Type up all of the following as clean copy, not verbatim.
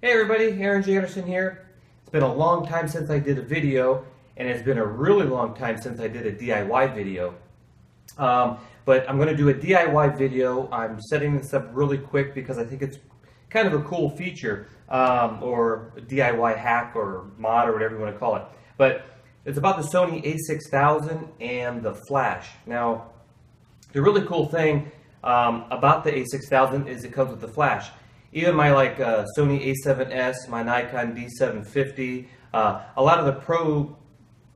Hey everybody, Aaron J. Anderson here. It's been a long time since I did a video, and it's been a really long time since I did a DIY video. But I'm going to do a DIY video. I'm setting this up really quick because I think it's kind of a cool feature, or a DIY hack or mod or whatever you want to call it. But it's about the Sony a6000 and the flash. Now, the really cool thing about the a6000 is it comes with the flash. Even my Sony a7S, my Nikon D750, a lot of the pro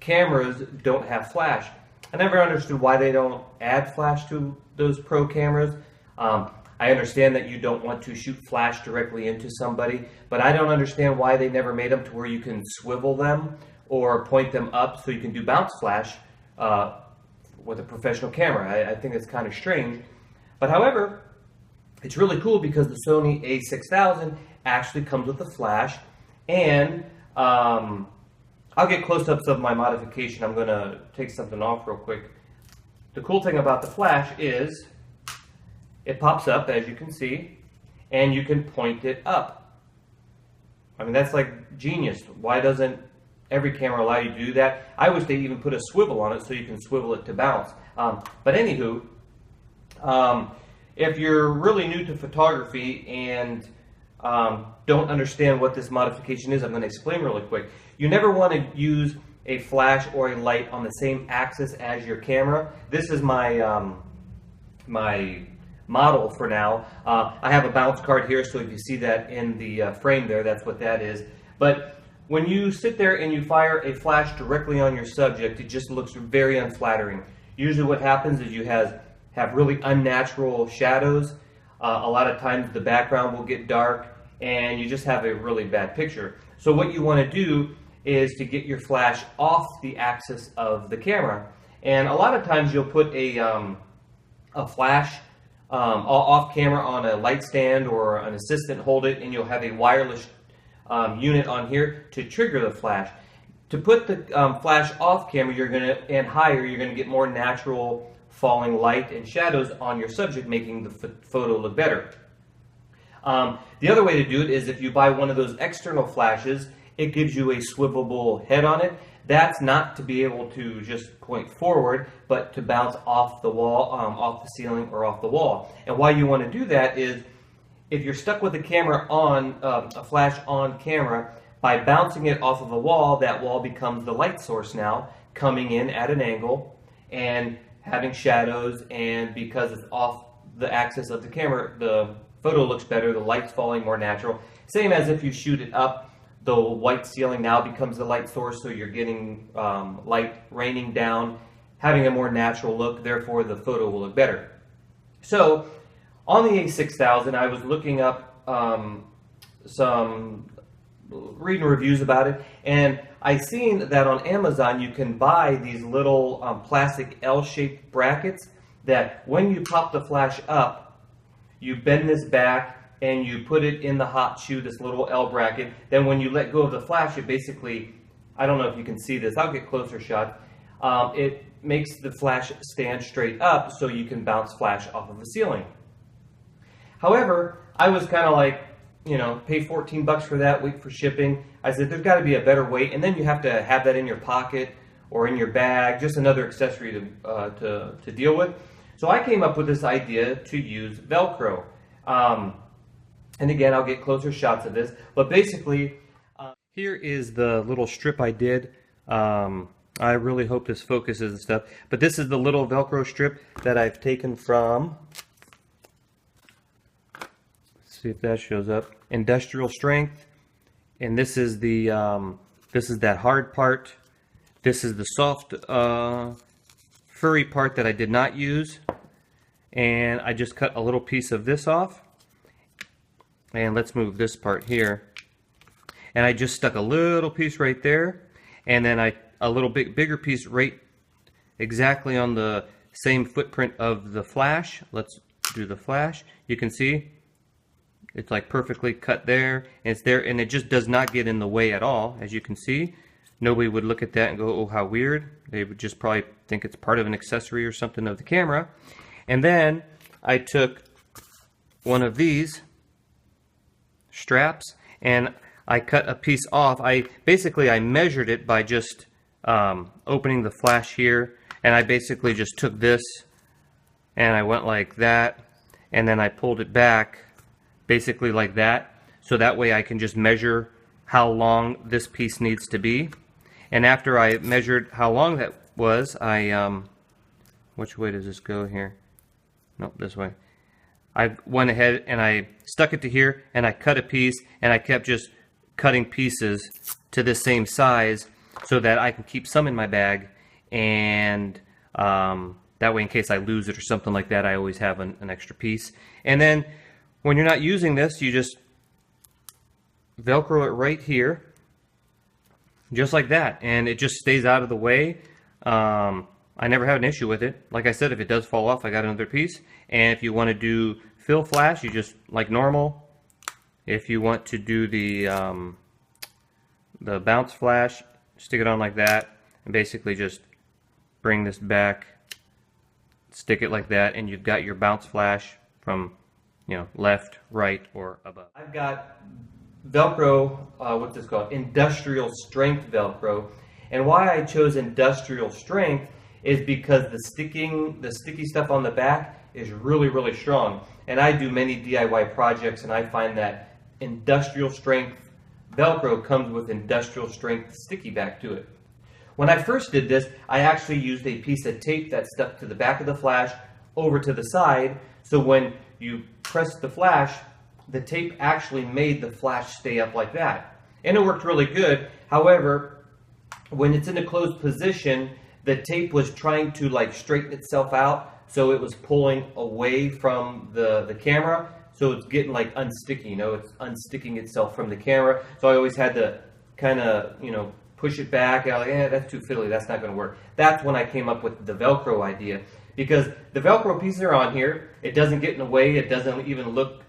cameras don't have flash. I never understood why they don't add flash to those pro cameras. I understand that you don't want to shoot flash directly into somebody, but I don't understand why they never made them to where you can swivel them or point them up so you can do bounce flash with a professional camera. I think it's kind of strange. But however, it's really cool because the Sony a6000 actually comes with a flash, and I'll get close-ups of my modification. I'm going to take something off real quick. The cool thing about the flash is it pops up, as you can see, and you can point it up. I mean, that's like genius. Why doesn't every camera allow you to do that? I wish they even put a swivel on it so you can swivel it to bounce. But anywho, if you're really new to photography and don't understand what this modification is, I'm going to explain really quick. You never want to use a flash or a light on the same axis as your camera. This is my my model for now. I have a bounce card here, so if you see that in the frame there, that's what that is. But when you sit there and you fire a flash directly on your subject, it just looks very unflattering. Usually what happens is you have really unnatural shadows. A lot of times the background will get dark and you just have a really bad picture. So what you want to do is to get your flash off the axis of the camera. And a lot of times you'll put a flash off camera on a light stand, or an assistant hold it, and you'll have a wireless unit on here to trigger the flash. To put the flash off camera, and higher, you're going to get more natural falling light and shadows on your subject, making the photo look better. The other way to do it is if you buy one of those external flashes, it gives you a swivelable head on it. That's not to be able to just point forward, but to bounce off the wall, off the ceiling, or off the wall. And why you want to do that is if you're stuck with a camera on, a flash on camera, by bouncing it off of a wall, that wall becomes the light source now, coming in at an angle and having shadows, and because it's off the axis of the camera, the photo looks better, the light's falling more natural. Same as if you shoot it up, the white ceiling now becomes the light source, so you're getting light raining down, having a more natural look, therefore the photo will look better. So on the a6000, I was looking up reading reviews about it, and I seen that on Amazon you can buy these little plastic L-shaped brackets that when you pop the flash up, you bend this back and you put it in the hot shoe, this little L bracket. Then when you let go of the flash, it basically, I don't know if you can see this, I'll get closer shots. It makes the flash stand straight up so you can bounce flash off of the ceiling. However, I was kind of like, you know, pay 14 bucks for that, wait for shipping. I said, there's got to be a better way, and then you have to have that in your pocket or in your bag, just another accessory to deal with. So I came up with this idea to use Velcro. And again, I'll get closer shots of this, but basically, here is the little strip I did. I really hope this focuses and stuff, but this is the little Velcro strip that I've taken from, let's see if that shows up, Industrial Strength. And this is the this is that hard part. This is the soft furry part that I did not use, and I just cut a little piece of this off. And let's move this part here, and I just stuck a little piece right there, and then a little bigger piece right exactly on the same footprint of the flash. Let's do the flash. You can see it's like perfectly cut there, and it's there, and it just does not get in the way at all. As you can see, nobody would look at that and go, oh, how weird. They would just probably think it's part of an accessory or something of the camera. And then I took one of these straps and I cut a piece off. I measured it by just opening the flash here, and I basically just took this and I went like that, and then I pulled it back basically like that, so that way I can just measure how long this piece needs to be. And after I measured how long that was, I which way does this go here? Nope, this way. I went ahead and I stuck it to here, and I cut a piece, and I kept just cutting pieces to the same size so that I can keep some in my bag, and that way in case I lose it or something like that, I always have an extra piece. And then when you're not using this, you just Velcro it right here, just like that, and it just stays out of the way. I never had an issue with it. Like I said, if it does fall off, I got another piece. And if you want to do fill flash, you just, like normal. If you want to do the bounce flash, stick it on like that, and basically just bring this back, stick it like that, and you've got your bounce flash from, you know, left, right, or above. I've got Velcro, what's this called? Industrial strength Velcro. And why I chose industrial strength is because the sticky stuff on the back is really, really strong. And I do many DIY projects, and I find that industrial strength Velcro comes with industrial strength sticky back to it. When I first did this, I actually used a piece of tape that stuck to the back of the flash over to the side, so when you press the flash, the tape actually made the flash stay up like that. And it worked really good. However, when it's in a closed position, the tape was trying to like straighten itself out, so it was pulling away from the camera, so it's getting like unsticky, you know, it's unsticking itself from the camera. So I always had to kind of, you know, push it back. I was like, that's too fiddly, that's not going to work. That's when I came up with the Velcro idea, because the Velcro pieces are on here, it doesn't get in the way, it doesn't even look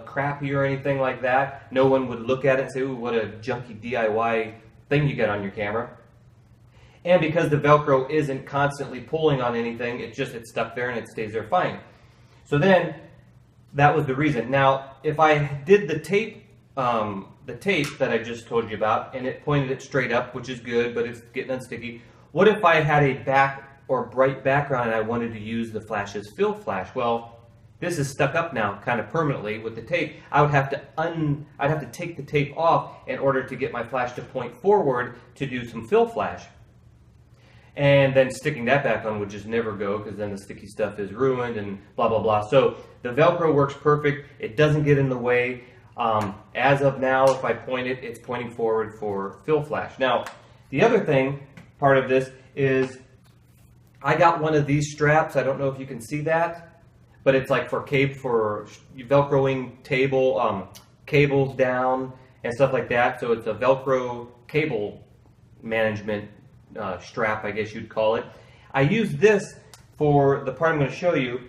crappy or anything like that. No one would look at it and say, ooh, what a junky DIY thing you got on your camera. And because the Velcro isn't constantly pulling on anything, it's stuck there and it stays there fine. So then, that was the reason. Now, if I did the tape that I just told you about, and it pointed it straight up, which is good, but it's getting unsticky. What if I had a back or bright background and I wanted to use the flash's fill flash? Well, this is stuck up now, kind of permanently with the tape. I'd have to take the tape off in order to get my flash to point forward to do some fill flash. And then sticking that back on would just never go, because then the sticky stuff is ruined and blah, blah, blah. So the Velcro works perfect. It doesn't get in the way. As of now, if I point it, it's pointing forward for fill flash. Now, the other part of this is I got one of these straps. I don't know if you can see that, but it's like for Velcroing cables down and stuff like that. So it's a Velcro cable management strap, I guess you'd call it. I use this for the part I'm going to show you,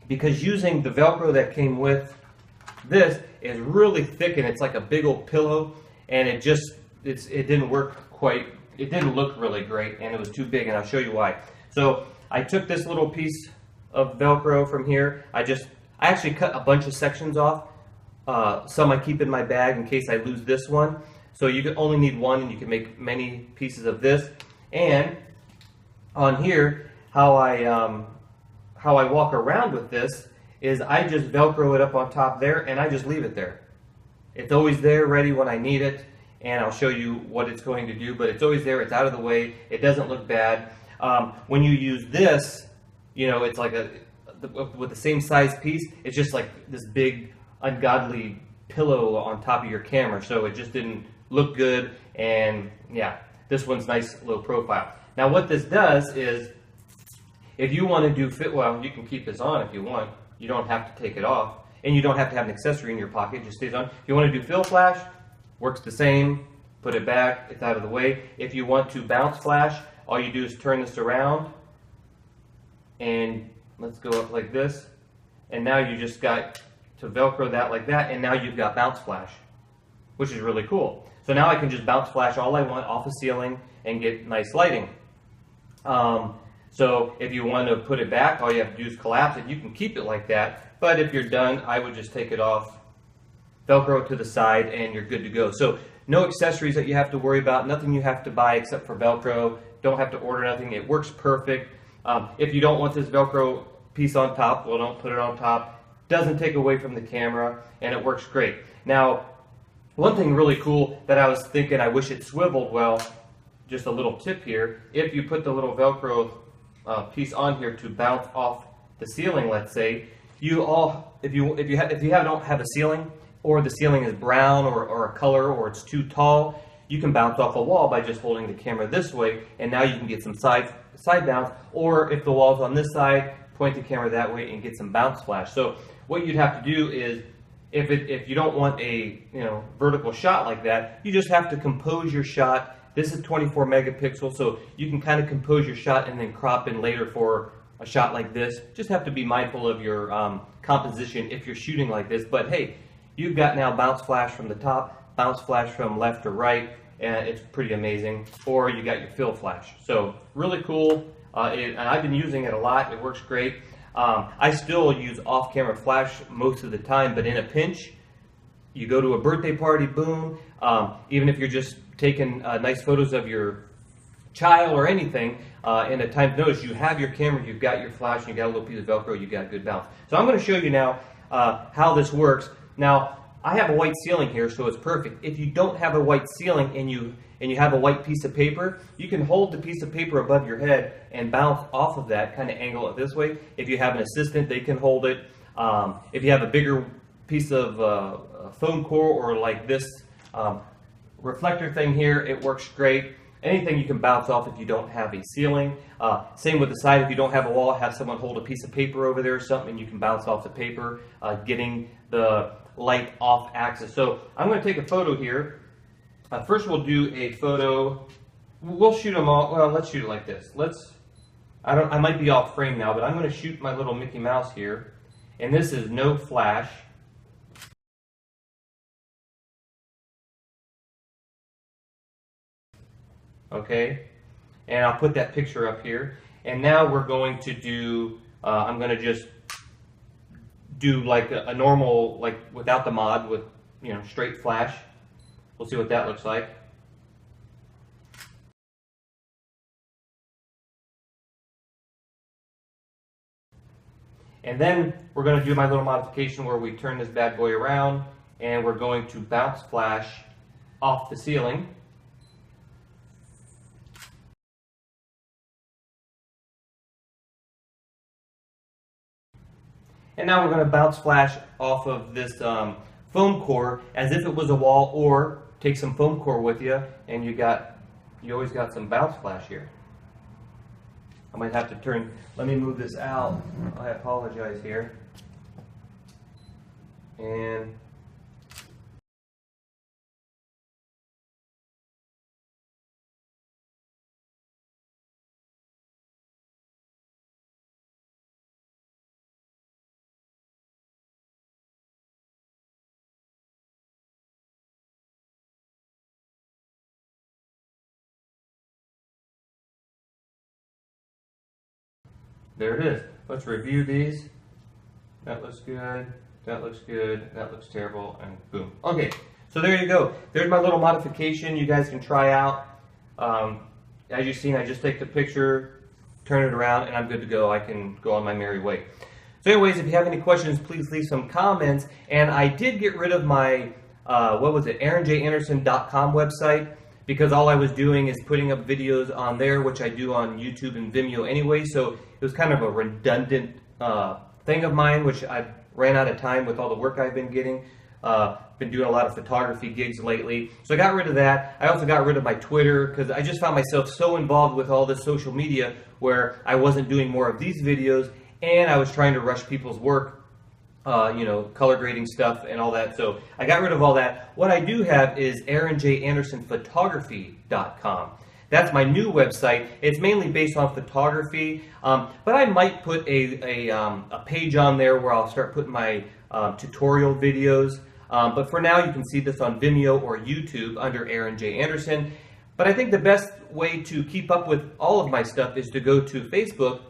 because using the Velcro that came with this is really thick, and it's like a big old pillow, and it didn't work quite, it didn't look really great, and it was too big, and I'll show you why. So I took this little piece of Velcro from here. I actually cut a bunch of sections off. Some I keep in my bag in case I lose this one. So you can only need one, and you can make many pieces of this. And on here, how I walk around with this is I just Velcro it up on top there, and I just leave it there. It's always there, ready when I need it, and I'll show you what it's going to do, but it's always there, it's out of the way, it doesn't look bad. When you use this, you know, it's like with the same size piece, it's just like this big, ungodly pillow on top of your camera, so it just didn't look good. And yeah, this one's nice, low profile. Now what this does is, if you want to do well, you can keep this on if you want. You don't have to take it off, and you don't have to have an accessory in your pocket, it just stays on. If you want to do fill flash, works the same, put it back, it's out of the way. If you want to bounce flash, all you do is turn this around, and let's go up like this, and now you just got to Velcro that like that, and now you've got bounce flash, which is really cool. So now I can just bounce flash all I want off the ceiling and get nice lighting. So if you want to put it back, all you have to do is collapse it. You can keep it like that, but if you're done, I would just take it off Velcro to the side, and you're good to go. So no accessories that you have to worry about, nothing you have to buy except for Velcro. Don't have to order nothing. It works perfect. If you don't want this Velcro piece on top, well, don't put it on top. Doesn't take away from the camera, and it works great. Now, one thing really cool that I was thinking, I wish it swiveled well, just a little tip here, if you put the little Velcro piece on here to bounce off the ceiling, let's say, if you don't have a ceiling, or the ceiling is brown or a color, or it's too tall, you can bounce off a wall by just holding the camera this way, and now you can get some side bounce. Or if the wall's on this side, point the camera that way and get some bounce flash. So what you'd have to do is, if you don't want a vertical shot like that, you just have to compose your shot. This is 24 megapixels, so you can kind of compose your shot and then crop in later for a shot like this. Just have to be mindful of your composition if you're shooting like this. But hey, you've got now bounce flash from the top, bounce flash from left to right, and it's pretty amazing. Or you got your fill flash. So really cool, and I've been using it a lot. It works great. I still use off-camera flash most of the time, but in a pinch, you go to a birthday party, boom, even if you're just taking nice photos of your child or anything, in a time's notice, you have your camera, you've got your flash, and you got a little piece of Velcro, you got good bounce. So I'm going to show you now how this works. Now, I have a white ceiling here, so it's perfect. If you don't have a white ceiling and you have a white piece of paper, you can hold the piece of paper above your head and bounce off of that, kind of angle it this way. If you have an assistant, they can hold it. If you have a bigger piece of foam core, or like this reflector thing here, it works great. Anything you can bounce off if you don't have a ceiling. Same with the side. If you don't have a wall, have someone hold a piece of paper over there or something, and you can bounce off the paper, getting the light off axis. So I'm going to take a photo here. First we'll do a photo. We'll shoot them all. Well, let's shoot it like this. I might be off frame now, but I'm going to shoot my little Mickey Mouse here. And this is no flash. Okay, and I'll put that picture up here. And now we're going to do, I'm going to just do like a normal, like without the mod, with straight flash. We'll see what that looks like. And then we're going to do my little modification where we turn this bad boy around, and we're going to bounce flash off the ceiling. And now we're going to bounce flash off of this foam core as if it was a wall, or take some foam core with you, and you always got some bounce flash here. I might have to turn, let me move this out. I apologize here. And there it is. Let's review these. That looks good. That looks good. That looks terrible. And boom. Okay, so there you go. There's my little modification you guys can try out. As you've seen, I just take the picture, turn it around, and I'm good to go. I can go on my merry way. So anyways, if you have any questions, please leave some comments. And I did get rid of my, AaronJAnderson.com website, because all I was doing is putting up videos on there, which I do on YouTube and Vimeo anyway, so it was kind of a redundant thing of mine, which I ran out of time with all the work I've been getting. Been doing a lot of photography gigs lately, so I got rid of that. I also got rid of my Twitter, because I just found myself so involved with all this social media where I wasn't doing more of these videos, and I was trying to rush people's work, color grading stuff and all that. So I got rid of all that. What I do have is AaronJAndersonphotography.com. That's my new website. It's mainly based on photography, but I might put a page on there where I'll start putting my tutorial videos. But for now, you can see this on Vimeo or YouTube under Aaron J. Anderson. But I think the best way to keep up with all of my stuff is to go to Facebook.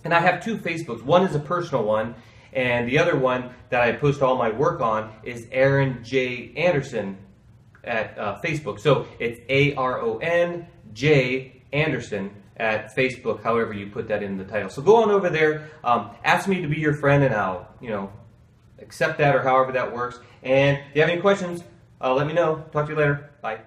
And I have two Facebooks. One is a personal one, And the other one that I post all my work on is Aaron J. Anderson at Facebook. So it's ARON J. Anderson at Facebook, however you put that in the title. So go on over there, ask me to be your friend, and I'll, accept that, or however that works. And if you have any questions, let me know. Talk to you later. Bye.